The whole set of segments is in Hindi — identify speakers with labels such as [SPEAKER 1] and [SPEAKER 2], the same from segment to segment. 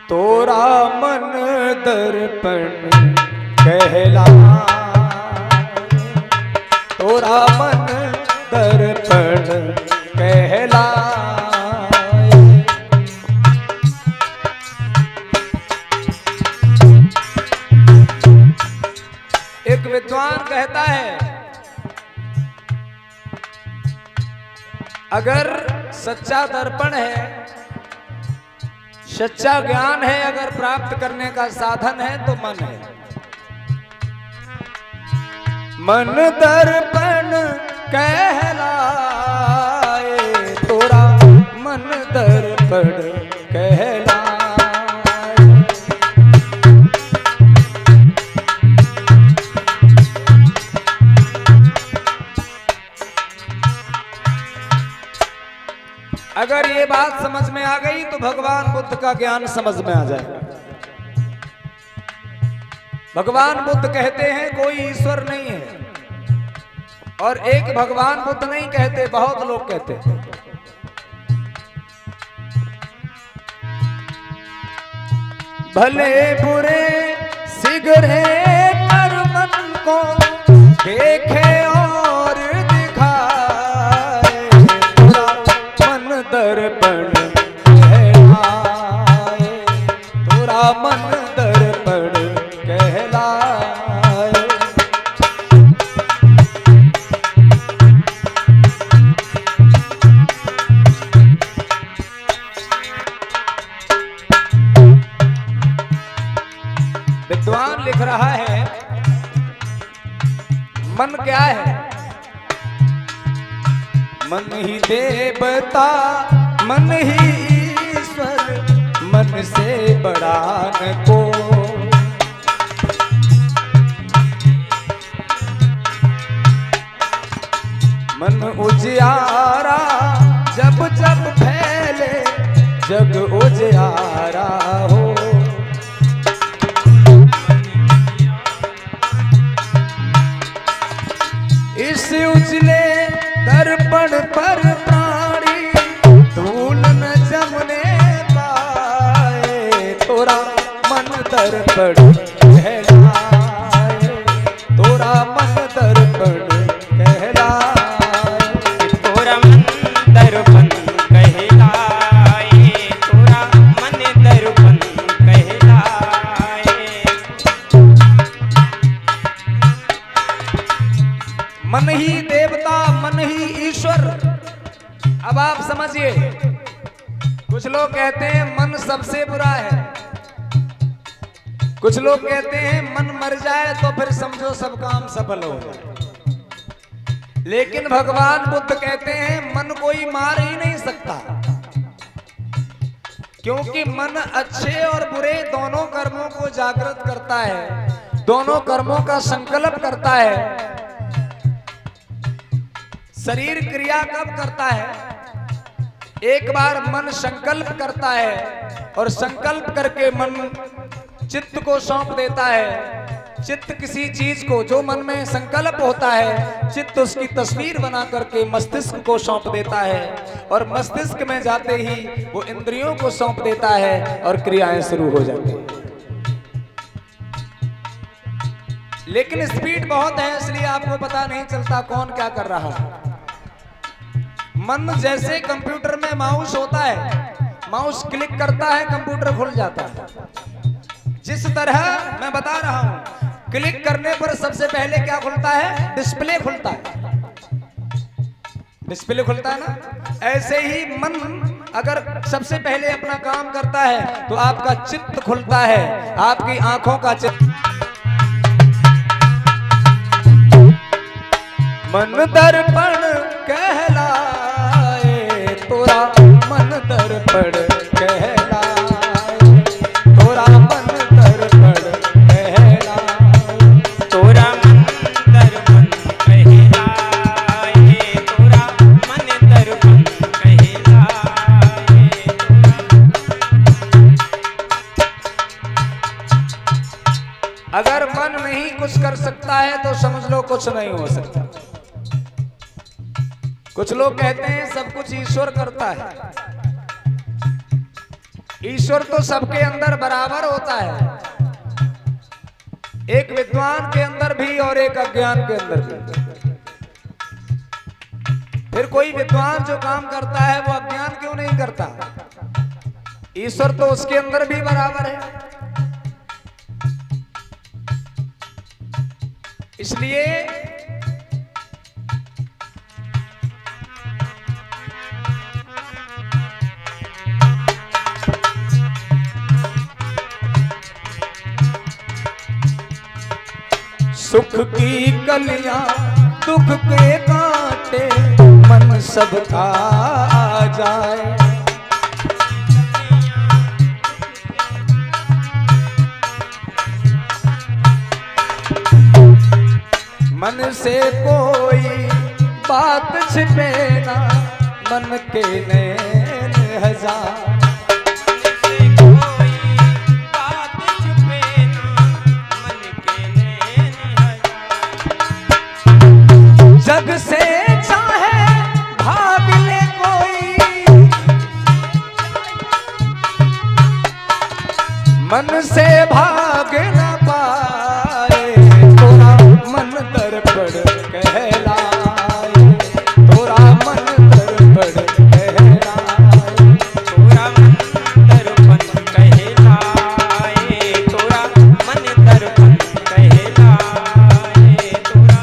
[SPEAKER 1] तोरा मन दर्पण कहला, तोरा मन दर्पण कहला। एक विद्वान कहता है, अगर सच्चा दर्पण है, सच्चा ज्ञान है, अगर प्राप्त करने का साधन है तो मन है। मन दर्पण कहलाए, तोरा मन दर्पण कहलाए। अगर ये बात समझ में आ गई तो भगवान बुद्ध का ज्ञान समझ में आ जाएगा। भगवान बुद्ध कहते हैं कोई ईश्वर नहीं है, और एक भगवान बुद्ध नहीं कहते, बहुत लोग कहते हैं। भले बुरे सिगरे पर मन को देखे और दिखाए, तोरा मन दर्पण कहलाए, तोरा मन दर्पण कहलाए। विद्वान लिख रहा है, मन क्या है? मन ही देवता, मन ही ईश्वर, मन से बड़ा न को। मन उजियारा जब जब फैले, जग उजियारा हो। इस उजले दर्पण पर प्राणी धूल न जमने पाए, तोरा मन दर्पण कहलाए, तोरा मन दर्पण कहलाए,
[SPEAKER 2] तोरा मन दर्पण कहलाए, तोरा मन दर्पण कहलाए।
[SPEAKER 1] मन ही देवता, मन ही ईश्वर। अब आप समझिए, कुछ लोग कहते हैं मन सबसे बुरा है, कुछ लोग कहते हैं मन मर जाए तो फिर समझो सब काम सफल हो जाए। लेकिन भगवान बुद्ध कहते हैं मन कोई मार ही नहीं सकता, क्योंकि मन अच्छे और बुरे दोनों कर्मों को जागृत करता है, दोनों कर्मों का संकल्प करता है। शरीर क्रिया कब करता है? एक बार मन संकल्प करता है, और संकल्प करके मन चित्त को सौंप देता है। चित्त किसी चीज को, जो मन में संकल्प होता है, चित्त उसकी तस्वीर बना करके मस्तिष्क को सौंप देता है, और मस्तिष्क में जाते ही वो इंद्रियों को सौंप देता है और क्रियाएं शुरू हो जाती हैं। लेकिन स्पीड बहुत है, इसलिए आपको पता नहीं चलता कौन क्या कर रहा है। मन जैसे कंप्यूटर में माउस होता है, माउस क्लिक करता है कंप्यूटर खुल जाता है। जिस तरह मैं बता रहा हूं, क्लिक करने पर सबसे पहले क्या खुलता है? डिस्प्ले खुलता है, डिस्प्ले खुलता है ना। ऐसे ही मन अगर सबसे पहले अपना काम करता है तो आपका चित्त खुलता है, आपकी आंखों का चित्त। मन दर्पण कहलाए, तोरा मन दर्पण कहलाए, तोरा मन दर्पण कहलाए,
[SPEAKER 2] तोरा मन दर्पण कहलाए, तोरा मन दर्पण कहलाए।
[SPEAKER 1] अगर मन नहीं कुछ कर सकता है तो समझ लो कुछ नहीं हो सकता। कुछ लोग कहते हैं सब कुछ ईश्वर करता है, ईश्वर तो सबके अंदर बराबर होता है, एक विद्वान के अंदर भी और एक अज्ञान के अंदर भी। फिर कोई विद्वान जो काम करता है वो अज्ञान क्यों नहीं करता? ईश्वर तो उसके अंदर भी बराबर है। इसलिए सुख की कलियां दुख के कांटे मन सबका आ जाए। मन से कोई बात छिपे ना, मन के नैन हजार। जग से चाहे भाग ले कोई, मन से भाग न पाए। तोरा मन दर्पण कहलाए, तोरा मन दर्पण कहलाए,
[SPEAKER 2] तोरा मन दर्पण कहलाए, तोरा मन दर्पण कहलाए, तोरा।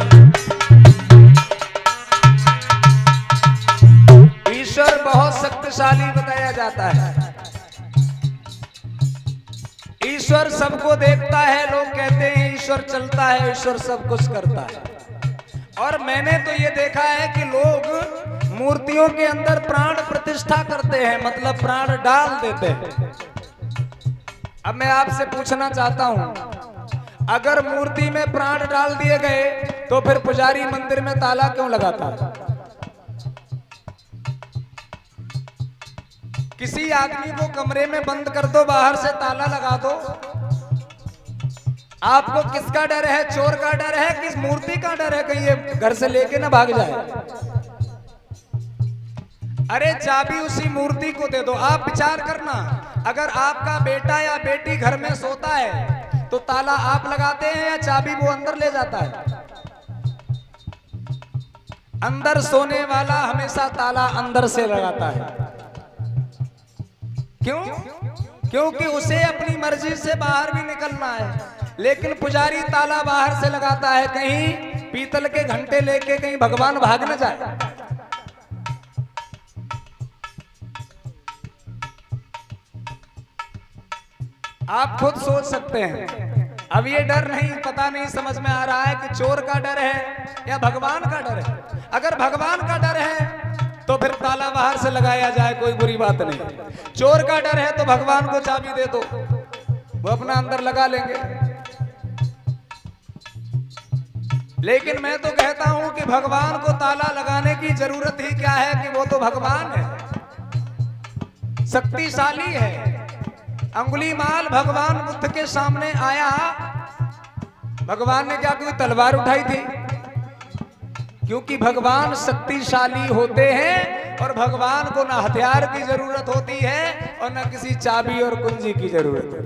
[SPEAKER 1] ईश्वर बहुत शक्तिशाली बताया जाता है। ईश्वर सबको देखता है, लोग कहते हैं ईश्वर चलता है, ईश्वर सब कुछ करता है। और मैंने तो ये देखा है कि लोग मूर्तियों के अंदर प्राण प्रतिष्ठा करते हैं, मतलब प्राण डाल देते हैं। अब मैं आपसे पूछना चाहता हूं, अगर मूर्ति में प्राण डाल दिए गए तो फिर पुजारी मंदिर में ताला क्यों लगाता है? किसी आदमी को कमरे में बंद कर दो, बाहर से ताला लगा दो, आपको किसका डर है? चोर का डर है, किस मूर्ति का डर है कहीं ये घर से लेके ना भाग जाए? अरे चाबी उसी मूर्ति को दे दो। आप विचार करना, अगर आपका बेटा या बेटी घर में सोता है तो ताला आप लगाते हैं या चाबी वो अंदर ले जाता है? अंदर सोने वाला हमेशा ताला अंदर से लगाता है। क्यों? क्योंकि उसे अपनी मर्जी से बाहर भी निकलना है। लेकिन पुजारी ताला बाहर से लगाता है, कहीं पीतल के घंटे लेके कहीं भगवान भाग न जाए। आप खुद सोच सकते हैं। अब ये डर नहीं, पता नहीं समझ में आ रहा है कि चोर का डर है या भगवान का डर है। अगर भगवान का डर है तो फिर ताला बाहर से लगाया जाए, कोई बुरी बात नहीं। चोर का डर है तो भगवान को चाबी दे दो, वो अपना अंदर लगा लेंगे। लेकिन मैं तो कहता हूं कि भगवान को ताला लगाने की जरूरत ही क्या है, कि वो तो भगवान है, शक्तिशाली है। अंगुलीमाल भगवान बुद्ध के सामने आया, भगवान ने क्या कोई तलवार उठाई थी? क्योंकि भगवान शक्तिशाली होते हैं और भगवान को ना हथियार की जरूरत होती है और ना किसी चाबी और कुंजी की जरूरत है।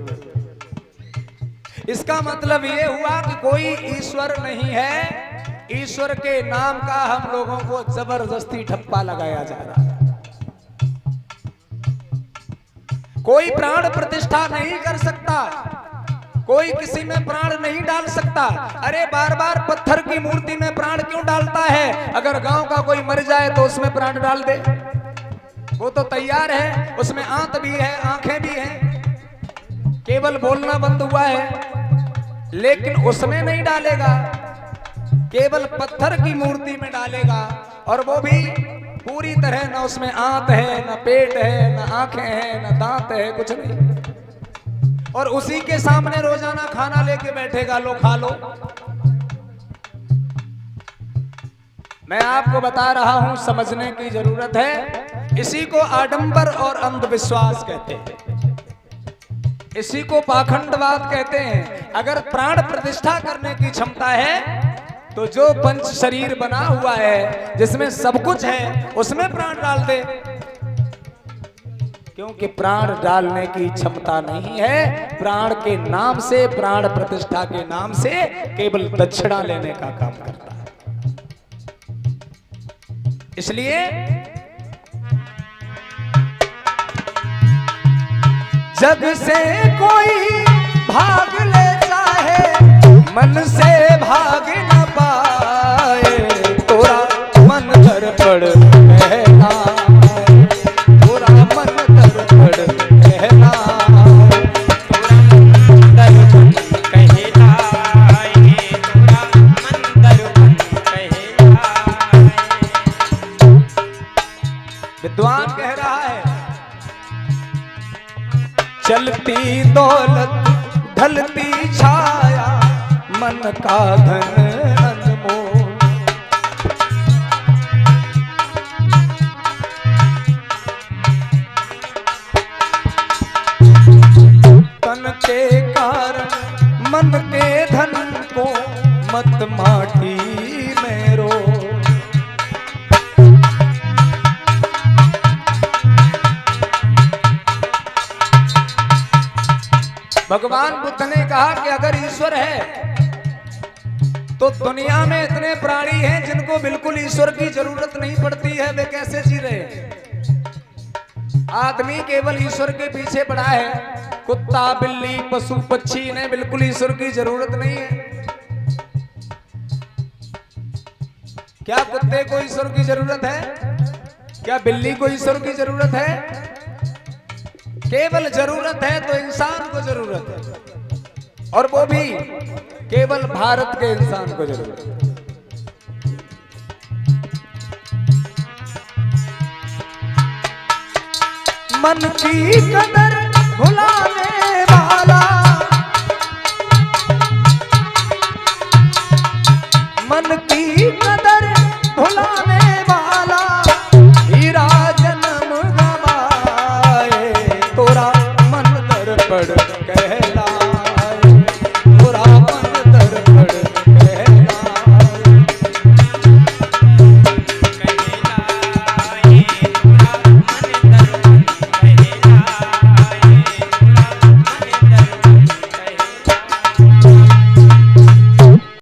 [SPEAKER 1] इसका मतलब ये हुआ कि कोई ईश्वर नहीं है, ईश्वर के नाम का हम लोगों को जबरदस्ती ठप्पा लगाया जा रहा है। कोई प्राण प्रतिष्ठा नहीं कर सकता, कोई किसी में प्राण नहीं डाल सकता। अरे बार बार पत्थर की मूर्ति में प्राण क्यों डालता है? अगर गांव का कोई मर जाए तो उसमें प्राण डाल दे, वो तो तैयार है, उसमें आंत भी है, आंखें भी हैं, केवल बोलना बंद हुआ है, लेकिन उसमें नहीं डालेगा, केवल पत्थर की मूर्ति में डालेगा। और वो भी पूरी तरह, न उसमें आंत है, न पेट है, न आंखें हैं, न दांत है, कुछ नहीं। और उसी के सामने रोजाना खाना लेके बैठेगा, लो खा लो। मैं आपको बता रहा हूं, समझने की जरूरत है। इसी को आडंबर और अंधविश्वास कहते हैं, इसी को पाखंडवाद कहते हैं। अगर प्राण प्रतिष्ठा करने की क्षमता है तो जो पंच शरीर बना हुआ है, जिसमें सब कुछ है, उसमें प्राण डाल दे। क्योंकि प्राण डालने की क्षमता नहीं है। प्राण के नाम से, प्राण प्रतिष्ठा के नाम से केवल दक्षिणा लेने का काम करता है। इसलिए जग से कोई भाग ले चाहे, मन से भाग न पाए। तोरा मन धड़पड़ कहना, तोरा मन धड़पड़ कहना, विद्वान कह रहा है, चलती दौलत ढलती छाया, मन का धन अनमोल। तन के कारण मन के धन को मत माटी में रो। भगवान बुद्ध ने कहा कि अगर ईश्वर है तो दुनिया में इतने प्राणी हैं जिनको बिल्कुल ईश्वर की जरूरत नहीं पड़ती है, वे कैसे जी रहे हैं? आदमी केवल ईश्वर के पीछे पड़ा है। कुत्ता, बिल्ली, पशु, पक्षी, इन्हें बिल्कुल ईश्वर की जरूरत नहीं है। क्या कुत्ते को ईश्वर की जरूरत है? क्या बिल्ली को ईश्वर की जरूरत है? केवल जरूरत है तो इंसान को जरूरत है, और वो भी केवल भारत के इंसान को जरूरत है। मन की कदर भुलाने